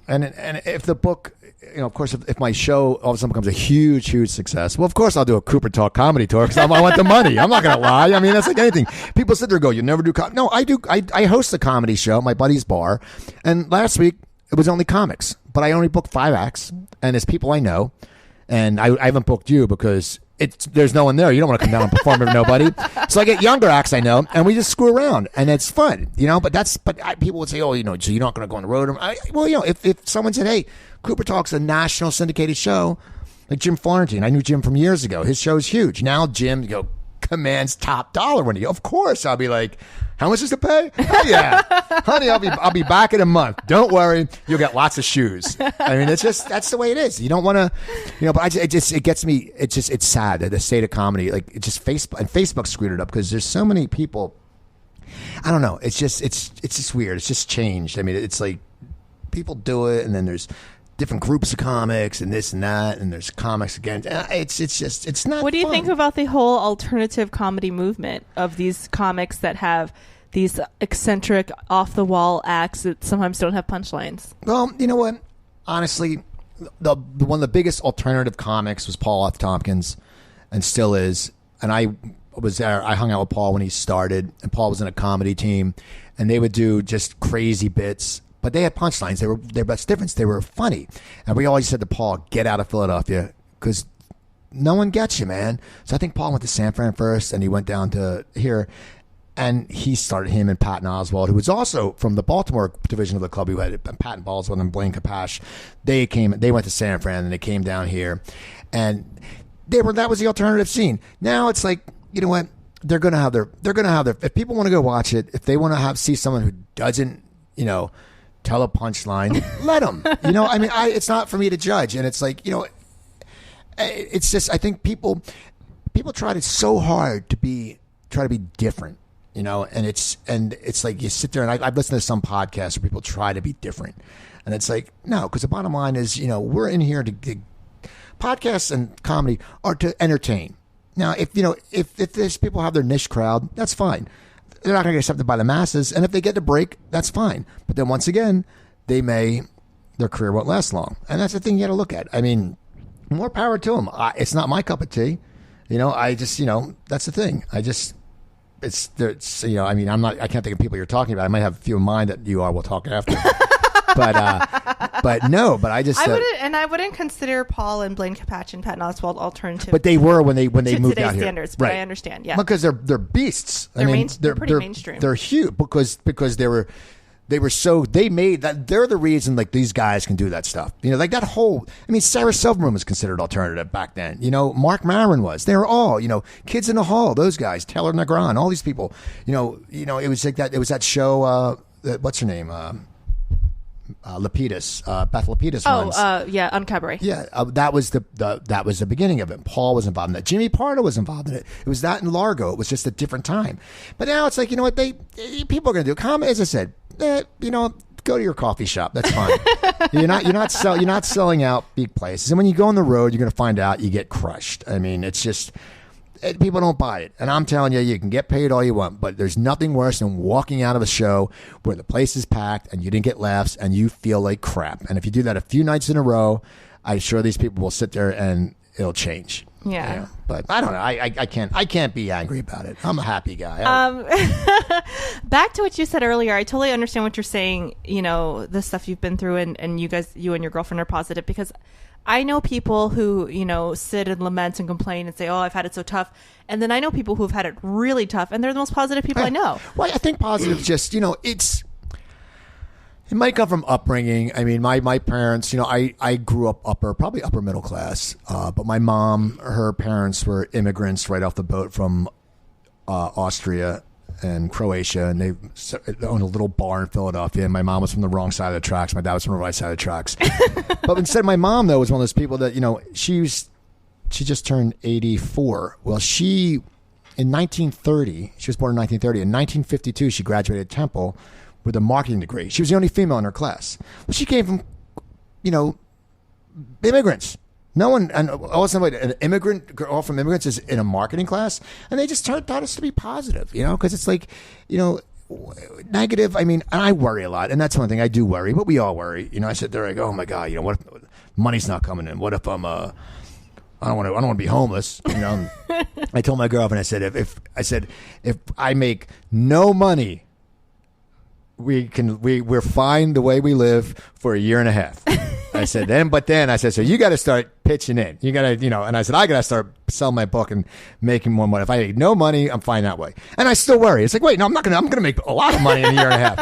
and if the book, of course, if my show all of a sudden becomes a huge, huge success, well, of course, I'll do a Cooper Talk comedy tour because I want the money. I'm not going to lie. That's like anything. People sit there and go, you never do comedy. No, I do. I host a comedy show, my buddy's bar. And last week, it was only comics. But I only booked 5 acts. And it's people I know. And I haven't booked you because there's no one there. You don't want to come down and perform with nobody. So I get younger acts I know, and we just screw around, and it's fun, But people would say, oh, so you're not going to go on the road. If someone said, hey, Cooper Talk's a national syndicated show, like Jim Florentine. I knew Jim from years ago. His show's huge. Now Jim commands top dollar when of course I'll be like, how much is to pay? Oh, yeah, honey, I'll be back in a month. Don't worry, you'll get lots of shoes. It's just that's the way it is. You don't want to, but it gets me. It's sad that the state of comedy, like it just Facebook screwed it up because there's so many people. I don't know. It's just weird. It's just changed. It's like people do it, and then there's different groups of comics and this and that, and there's comics against. It's not. What do you fun. think about the whole alternative comedy movement of these comics that have these eccentric, off the wall acts that sometimes don't have punchlines? Well, you know what? Honestly, one of the biggest alternative comics was Paul F. Tompkins, and still is. And I was there. I hung out with Paul when he started, and Paul was in a comedy team, and they would do just crazy bits. But they had punchlines. That's the difference. They were funny. And we always said to Paul, get out of Philadelphia, because no one gets you, man. So I think Paul went to San Fran first, and he went down to here. And he started, him and Patton Oswalt, who was also from the Baltimore division of the club. We had Patton Oswalt and Blaine Capash. They went to San Fran, and they came down here. And that was the alternative scene. Now it's like, you know what? They're going to have their, if people want to go watch it, if they want to see someone who doesn't, tell a punchline, let them. I mean, it's not for me to judge. And it's like, it's just, I think people tried so hard to try to be different, and it's like you sit there, and I've listened to some podcasts where people try to be different. And it's like, no, because the bottom line is, we're in here to podcasts and comedy are to entertain. Now, if these people have their niche crowd, that's fine. They're not going to get accepted by the masses, and if they get the break, that's fine. But then once again, their career won't last long, and that's the thing you got to look at. I mean, more power to them. It's not my cup of tea. That's the thing. I mean, I can't think of people you're talking about. I might have a few in mind that you are. We'll talk after. But I wouldn't consider Paul and Blaine Capatch and Patton Oswalt alternative. But they were when they moved out here. Standards, but I understand. Yeah, because they're beasts. They're pretty mainstream. They're huge because they made that. They're the reason like these guys can do that stuff. Like that whole. I mean, Sarah Silverman was considered alternative back then. Mark Maron was. They were all. Kids in the Hall. Those guys. Taylor Negron. All these people. It was like that. It was that show. What's her name? Lapidus, Beth Lapidus. On Cabaret. Yeah, that was the beginning of it. Paul was involved in that. Jimmy Pardo was involved in it. It was that in Largo. It was just a different time. But now it's like, what people are going to do. Comedy, as I said, go to your coffee shop. That's fine. you're not selling out big places. And when you go on the road, you're going to find out you get crushed. I mean, it's just. People don't buy it. And I'm telling you, you can get paid all you want, but there's nothing worse than walking out of a show where the place is packed and you didn't get laughs and you feel like crap. And if you do that a few nights in a row, I'm sure these people will sit there and it'll change. Yeah. But I don't know. I can't be angry about it. I'm a happy guy. Back to what you said earlier, I totally understand what you're saying, the stuff you've been through and you and your girlfriend are positive, because I know people who, sit and lament and complain and say, oh, I've had it so tough. And then I know people who've had it really tough, and they're the most positive people I know. Well, I think positive just, it might come from upbringing. I mean, my parents, I grew up probably upper middle class. But my mom, her parents were immigrants right off the boat from Austria and Croatia, and they owned a little bar in Philadelphia. And my mom was from the wrong side of the tracks. My dad was from the right side of the tracks. But instead, my mom though was one of those people that she just turned 84. Well, in 1930, she was born in 1930. In 1952, she graduated Temple with a marketing degree. She was the only female in her class. Well, she came from, immigrants. No one, and also an immigrant girl from immigrants is in a marketing class, and they just taught us to be positive, because it's like, negative. I mean, and I worry a lot, and that's one thing I do worry, but we all worry. I sit there, I go, oh my God, what if money's not coming in? What if I don't want to be homeless. I told my girlfriend, I said, if I make no money, we're fine the way we live for a year and a half. I said, so you got to start pitching in. You got to, and I said, I got to start selling my book and making more money. If I make no money, I'm fine that way. And I still worry. It's like, wait, no, I'm going to make a lot of money in a year and a half.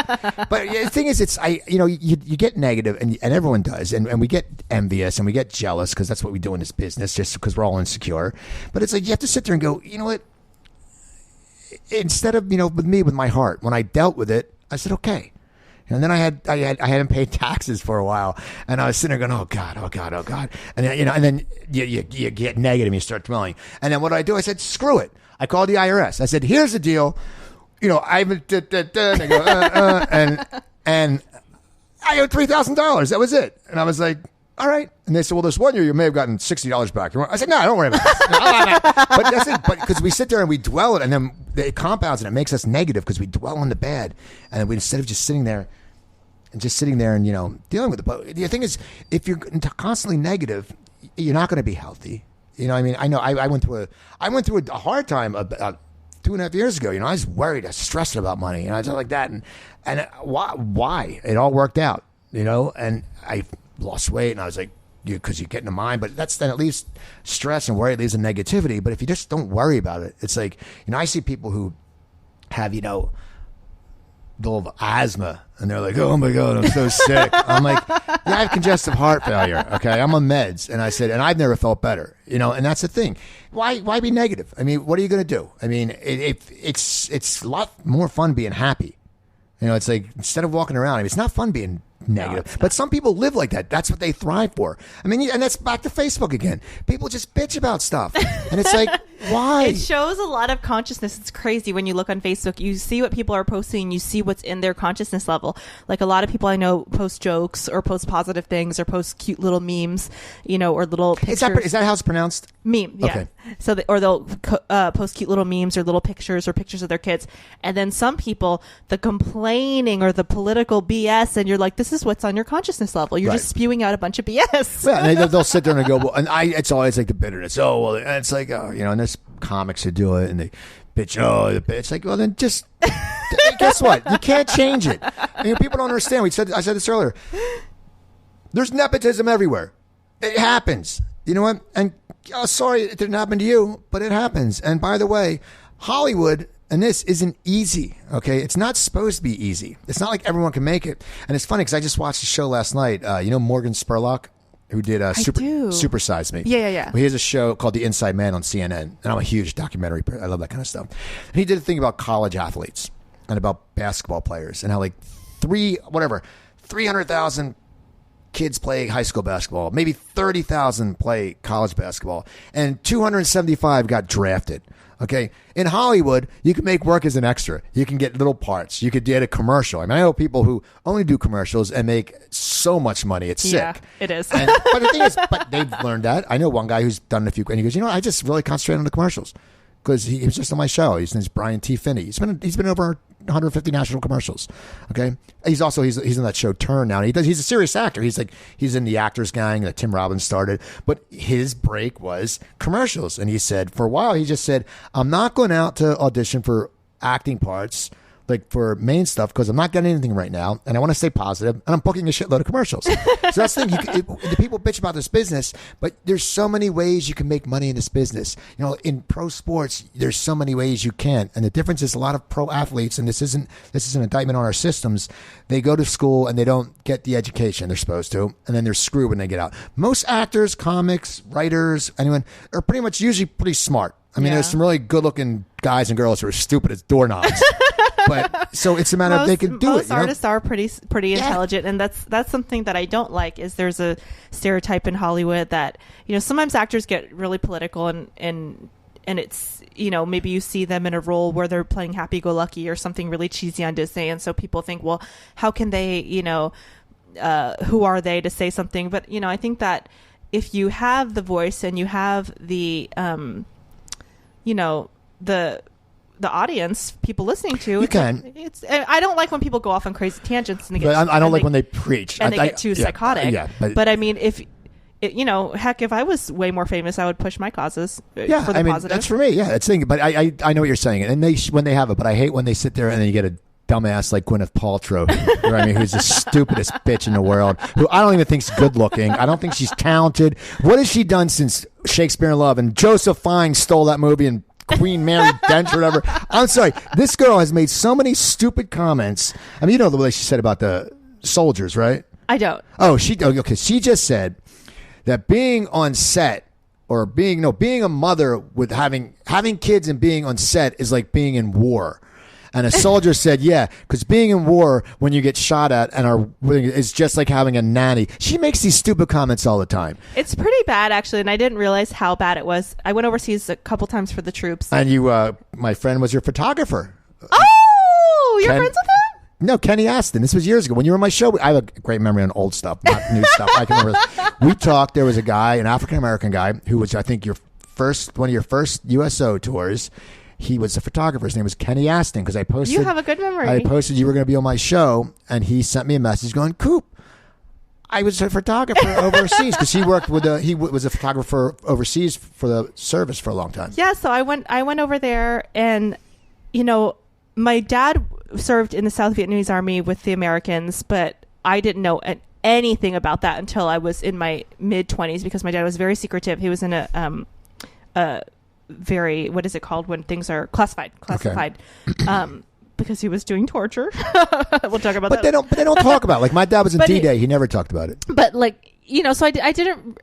But the thing is, you get negative, and everyone does. And we get envious and we get jealous because that's what we do in this business, just because we're all insecure. But it's like, you have to sit there and go, you know what? Instead of, with my heart, when I dealt with it, I said, okay. And then I hadn't paid taxes for a while, and I was sitting there going, oh God, and then, and then you get negative, and you start dwelling. And then what do? I said, screw it. I called the IRS. I said, here's the deal. I've and I go, and I owe $3,000. That was it. And I was like, all right. And they said, well, this one year you may have gotten $60 back. I said, no, don't worry about this. But that's it. But because we sit there and we dwell it, and then it compounds and it makes us negative because we dwell on the bad. And we, instead of just sitting there and dealing with it. But the thing is, if you're constantly negative, you're not going to be healthy. You know what I mean? I know I went through a hard time about 2.5 years ago. I was worried, I was stressed about money, and I was like that. And why? It all worked out, and I lost weight, and I was like, because you get in the mind, but then it leaves stress and worry, it leaves a negativity. But if you just don't worry about it, it's like, I see people who have, they'll have asthma, and they're like, oh my God, I'm so sick. I'm like, yeah, I have congestive heart failure. Okay. I'm on meds. And I said, and I've never felt better, and that's the thing. Why be negative? I mean, what are you going to do? I mean, it's a lot more fun being happy. It's like, instead of walking around, I mean, it's not fun being negative. No, but some people live like that. That's what they thrive for. I mean, and that's back to Facebook again. People just bitch about stuff. And it's like, why? It shows a lot of consciousness. It's crazy when you look on Facebook. You see what people are posting. You see what's in their consciousness level. Like a lot of people I know post jokes or post positive things or post cute little memes, or little pictures. Is that how it's pronounced? Meme, yeah. Okay. So they'll post cute little memes or little pictures or pictures of their kids. And then some people, the complaining or the political BS, and you're like, this is what's on your consciousness level. You're just spewing out a bunch of BS. Yeah, and they'll sit there and go, well, and it's always like the bitterness. Oh, well, and it's like, and there's comics who do it, and they bitch. Oh, it's like, well, then just guess what? You can't change it. And people don't understand. I said this earlier. There's nepotism everywhere. It happens. You know what? And sorry, it didn't happen to you, but it happens. And by the way, Hollywood. And this isn't easy, okay? It's not supposed to be easy. It's not like everyone can make it. And it's funny because I just watched a show last night. Morgan Spurlock, who did Super Size Me. Yeah. Well, he has a show called The Inside Man on CNN. And I'm a huge documentary. I love that kind of stuff. And he did a thing about college athletes and about basketball players and how 300,000 kids play high school basketball. Maybe 30,000 play college basketball. And 275 got drafted. Okay, in Hollywood, you can make work as an extra. You can get little parts. You could get a commercial. I mean, I know people who only do commercials and make so much money. It's sick. Yeah, it is. But the thing is, they've learned that. I know one guy who's done a few, and he goes, I just really concentrate on the commercials because he was just on my show. His name's Brian T. Finney. He's been over 150 national commercials. Okay, he's in that show Turn now. And he's a serious actor. He's in the Actors Gang that Tim Robbins started. But his break was commercials, and he said for a while he just said, I'm not going out to audition for acting parts. Like for main stuff, because I'm not getting anything right now, and I want to stay positive, and I'm booking a shitload of commercials. So that's the thing. The people bitch about this business, but there's so many ways you can make money in this business. In pro sports, there's so many ways you can, and the difference is a lot of pro athletes, and this is an indictment on our systems. They go to school and they don't get the education they're supposed to, and then they're screwed when they get out. Most actors, comics, writers, anyone are pretty much usually pretty smart. I mean, there's some really good-looking guys and girls who are stupid as doorknobs. But so it's a matter of they can do it. Most artists are pretty intelligent, and that's something that I don't like. Is there's a stereotype in Hollywood that sometimes actors get really political and it's maybe you see them in a role where they're playing happy-go-lucky or something really cheesy on Disney, and so people think, well, how can they who are they to say something? But I think that if you have the voice and you have the the audience, people listening to you can. I don't like when people go off on crazy tangents and I don't like when they preach and they get too psychotic. Yeah, but I mean, if heck, if I was way more famous, I would push my causes. For the positive. That's for me. Yeah, that's thing. But I know what you're saying, and when they have it. But I hate when they sit there and then you get a dumbass like Gwyneth Paltrow, who's the stupidest bitch in the world, who I don't even think's good looking. I don't think she's talented. What has she done since Shakespeare in Love? And Joseph Fiennes stole that movie and Queen Mary Dent or whatever. I'm sorry. This girl has made so many stupid comments. I mean, the way she said about the soldiers, right? I don't. Oh, okay. She just said that being on set or being a mother with having kids and being on set is like being in war. And a soldier said, yeah, because being in war when you get shot at is just like having a nanny. She makes these stupid comments all the time. It's pretty bad, actually, and I didn't realize how bad it was. I went overseas a couple times for the troops. And you, my friend was your photographer. Oh, you're friends with him? No, Kenny Aston. This was years ago when you were on my show. I have a great memory on old stuff, not new stuff. I can remember. We talked. There was a guy, an African American guy, who was, I think, one of your first USO tours. He was a photographer. His name was Kenny Aston, because I posted. You have a good memory. I posted you were going to be on my show, and he sent me a message going, "Coop, I was a photographer overseas," because he was a photographer overseas for the service for a long time. Yeah, so I went over there, and my dad served in the South Vietnamese Army with the Americans, but I didn't know anything about that until I was in my mid-20s, because my dad was very secretive. He was in a very, what is it called when things are classified, Okay. Because he was doing torture. We'll talk about that. But they don't talk about it. Like, my dad was in D-Day. He never talked about it. But so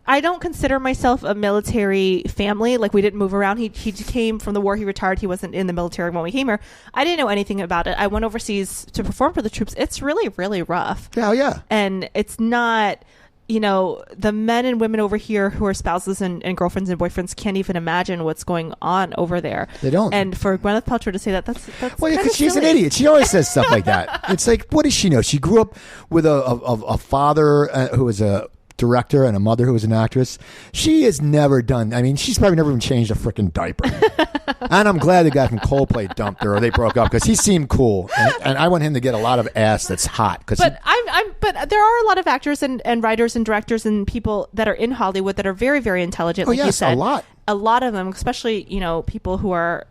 I don't consider myself a military family. Like, we didn't move around. He came from the war. He retired. He wasn't in the military when we came here. I didn't know anything about it. I went overseas to perform for the troops. It's really, really rough. Oh, yeah. And it's not, the men and women over here who are spouses and girlfriends and boyfriends can't even imagine what's going on over there. They don't. And for Gwyneth Paltrow to say that's well, yeah, because she's an idiot. She always says stuff like that. It's like, what does she know? She grew up with a father who was a director and a mother who was an actress. She has never done. I mean, she's probably never even changed a freaking diaper. And I'm glad the guy from Coldplay dumped her, or they broke up, because he seemed cool, and I want him to get a lot of ass that's hot. But but there are a lot of actors and writers and directors and people that are in Hollywood that are very, very intelligent. Like you said, a lot of them, especially people who are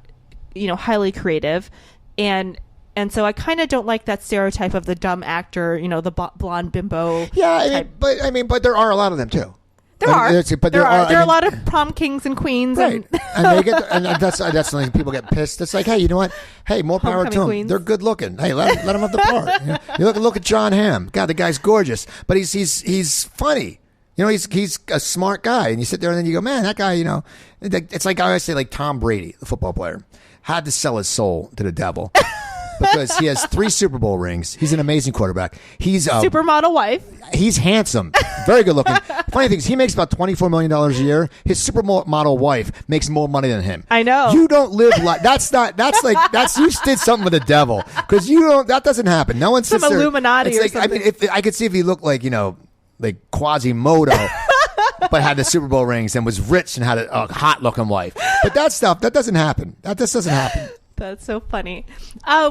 highly creative, and so I kind of don't like that stereotype of the dumb actor, the blonde bimbo. Yeah, but there are a lot of them too. There are a lot of prom kings and queens, right? And they get, and that's something people get pissed. It's like, hey, you know what? Hey, more power to them. Queens. They're good looking. Hey, let them have the part. You look at John Hamm. God, the guy's gorgeous, but he's funny. He's a smart guy, and you sit there and then you go, man, that guy. It's like I always say, like Tom Brady, the football player, had to sell his soul to the devil. Because he has 3 Super Bowl rings. He's an amazing quarterback. He's supermodel wife. He's handsome, very good looking. Funny thing is, he makes about $24 million a year. His supermodel wife makes more money than him. I know. You don't live like that's you did something with the devil, because that doesn't happen. No one sits some there. Illuminati or something. I mean, if I could see if he looked like like Quasimodo. But had the Super Bowl rings and was rich and had a hot looking wife. But that doesn't happen. That just doesn't happen. That's so funny.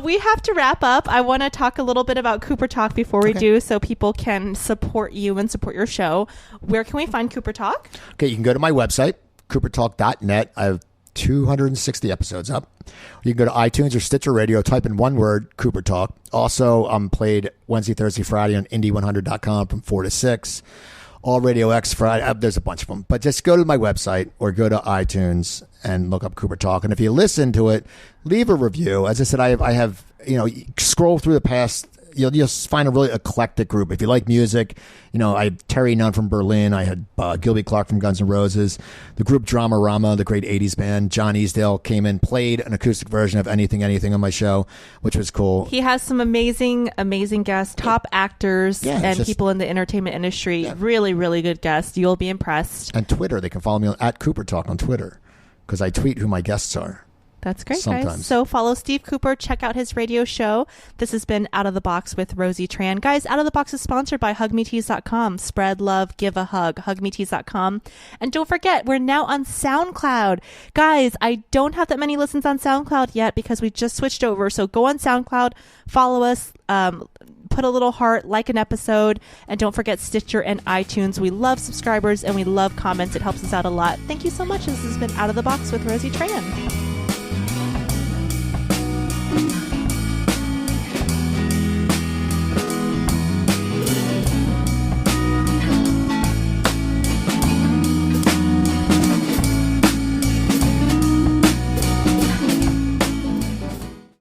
We have to wrap up. I want to talk a little bit about Cooper Talk before we do, so people can support you and support your show. Where can we find Cooper Talk? Okay, you can go to my website, coopertalk.net. I have 260 episodes up. You can go to iTunes or Stitcher Radio, type in one word, Cooper Talk. Also, I'm played Wednesday, Thursday, Friday on indie100.com from 4 to 6. All Radio X Friday. There's a bunch of them. But just go to my website or go to iTunes and look up Cooper Talk. And if you listen to it, leave a review. As I said, I have scroll through the past. You'll find a really eclectic group. If you like music, I had Terry Nunn from Berlin. I had Gilby Clarke from Guns N' Roses. The group Dramarama, the great 80s band. John Easdale came in, played an acoustic version of Anything on my show, which was cool. He has some amazing guests, top actors and people in the entertainment industry. Yeah. Really, really good guests. You'll be impressed. And Twitter. They can follow me at Cooper Talk on Twitter, because I tweet who my guests are. That's great, sometimes. Guys. So follow Steve Cooper. Check out his radio show. This has been Out of the Box with Rosie Tran. Guys, Out of the Box is sponsored by HugMeTees.com. Spread love, give a hug. HugMeTees.com. And don't forget, we're now on SoundCloud. Guys, I don't have that many listens on SoundCloud yet because we just switched over. So go on SoundCloud, follow us, put a little heart, like an episode, and don't forget Stitcher and iTunes. We love subscribers and we love comments. It helps us out a lot. Thank you so much. This has been Out of the Box with Rosie Tran.